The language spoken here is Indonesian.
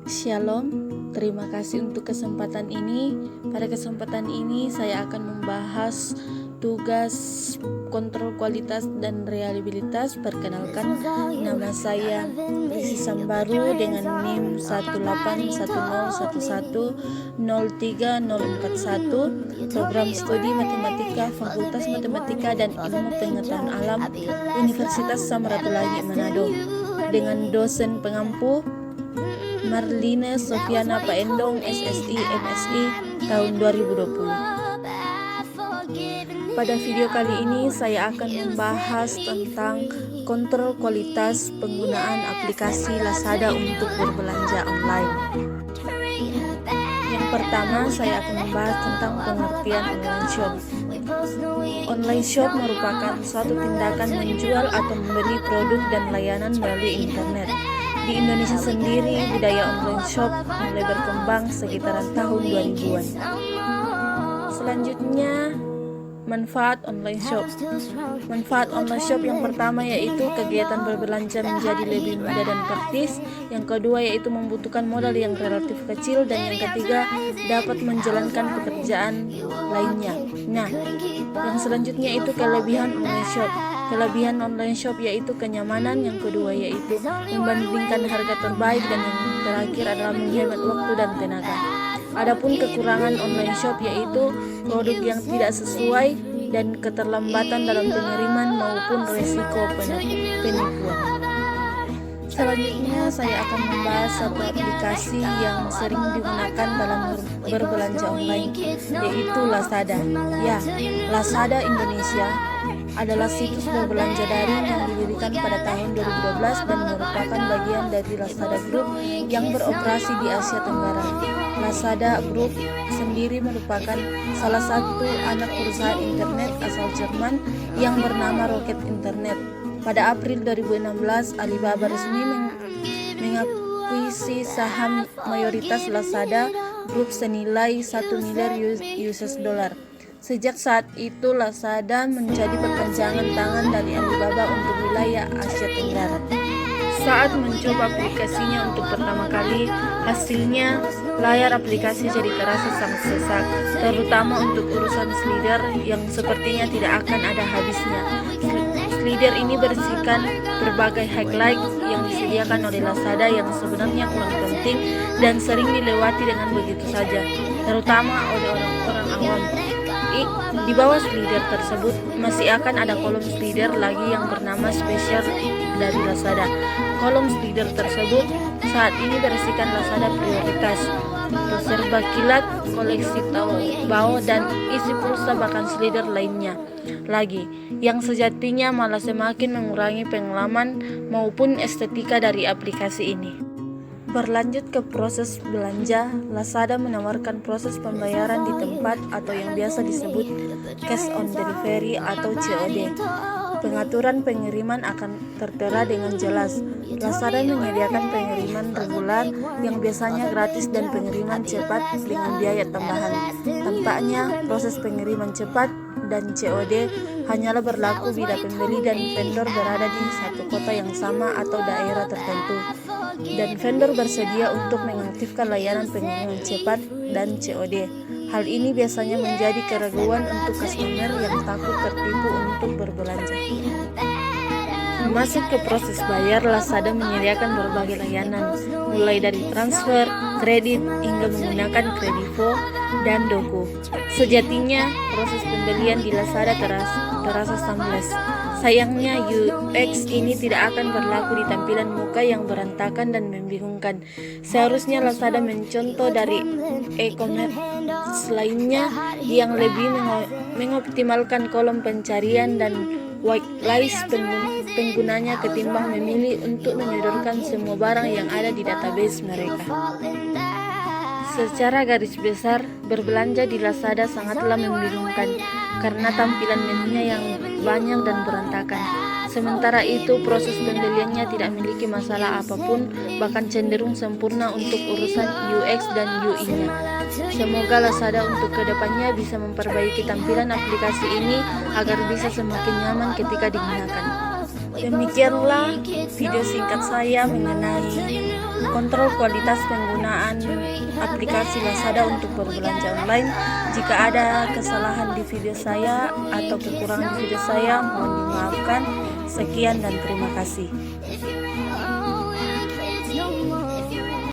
Shalom, terima kasih untuk kesempatan ini. Pada kesempatan ini saya akan membahas tugas kontrol kualitas dan reliabilitas. Perkenalkan, nama saya Risi Sambaru dengan NIM 18101103041, program studi Matematika, Fakultas Matematika dan Ilmu Pengetahuan Alam, Universitas Samratulangi Manado, dengan dosen pengampu Marlina Sofiana Paendong, SSI, MSI, tahun 2020. Pada video kali ini saya akan membahas tentang kontrol kualitas penggunaan aplikasi Lazada untuk berbelanja online. Yang pertama, saya akan membahas tentang pengertian online shop. Online shop merupakan suatu tindakan menjual atau membeli produk dan layanan melalui internet. Di Indonesia sendiri, budaya online shop mulai berkembang sekitaran tahun 2000-an. Selanjutnya, manfaat online shop. Manfaat online shop yang pertama yaitu kegiatan berbelanja menjadi lebih mudah dan praktis. Yang kedua yaitu membutuhkan modal yang relatif kecil. Dan yang ketiga, dapat menjalankan pekerjaan lainnya. Nah, yang selanjutnya itu kelebihan online shop. Kelebihan online shop yaitu kenyamanan, yang kedua yaitu membandingkan harga terbaik, dan yang terakhir adalah menghemat waktu dan tenaga. Adapun kekurangan online shop yaitu produk yang tidak sesuai dan keterlambatan dalam pengiriman maupun resiko penipuan. Selanjutnya saya akan membahas satu aplikasi yang sering digunakan dalam berbelanja online, yaitu Lazada. Ya, Lazada Indonesia adalah situs berbelanja daring yang didirikan pada tahun 2012 dan merupakan bagian dari Lazada Group yang beroperasi di Asia Tenggara. Lazada Group sendiri merupakan salah satu anak perusahaan internet asal Jerman yang bernama Rocket Internet. Pada April 2016, Alibaba resmi mengakuisisi saham mayoritas Lazada Group senilai 1 miliar US dollar. Sejak saat itu, Lazada menjadi perpanjangan tangan dari Alibaba untuk wilayah Asia Tenggara. Saat mencoba aplikasinya untuk pertama kali, hasilnya layar aplikasi jadi terasa sangat sesak, terutama untuk urusan slider yang sepertinya tidak akan ada habisnya. Slider ini berisikan berbagai highlight yang disediakan oleh Lazada yang sebenarnya kurang penting dan sering dilewati dengan begitu saja, terutama oleh orang-orang awam. Di bawah slider tersebut masih akan ada kolom slider lagi yang bernama spesial dari Lazada. Kolom slider tersebut saat ini berisikan Lazada prioritas, serba kilat, koleksi bau, dan isi pulsa bahkan slider lainnya lagi, yang sejatinya malah semakin mengurangi pengalaman maupun estetika dari aplikasi ini. Berlanjut ke proses belanja, Lazada menawarkan proses pembayaran di tempat atau yang biasa disebut cash on delivery atau COD. Pengaturan pengiriman akan tertera dengan jelas. Lazada menyediakan pengiriman reguler yang biasanya gratis dan pengiriman cepat dengan biaya tambahan. Tampaknya proses pengiriman cepat dan COD hanyalah berlaku bila pembeli dan vendor berada di satu kota yang sama atau daerah tertentu, dan vendor bersedia untuk mengaktifkan layanan pengiriman cepat dan COD. Hal ini biasanya menjadi keraguan untuk customer yang takut tertipu untuk berbelanja. Masuk ke proses bayar, Lazada menyediakan berbagai layanan, mulai dari transfer, kredit, hingga menggunakan Kredivo dan Dogo. Sejatinya, proses pembelian di Lazada terasa seamless. Sayangnya, UX ini tidak akan berlaku di tampilan muka yang berantakan dan membingungkan. Seharusnya Lazada mencontoh dari e-commerce lainnya yang lebih mengoptimalkan kolom pencarian dan whitelist penggunanya ketimbang memilih untuk menyodorkan semua barang yang ada di database mereka. Secara garis besar, berbelanja di Lazada sangatlah membingungkan karena tampilan menunya yang banyak dan berantakan. Sementara itu, proses pembeliannya tidak memiliki masalah apapun, bahkan cenderung sempurna untuk urusan UX dan UI-nya. Semoga Lazada untuk kedepannya bisa memperbaiki tampilan aplikasi ini agar bisa semakin nyaman ketika digunakan. Demikianlah video singkat saya mengenai kontrol kualitas penggunaan aplikasi Lazada untuk berbelanja online. Jika ada kesalahan di video saya atau kekurangan di video saya, mohon dimaafkan. Sekian dan terima kasih.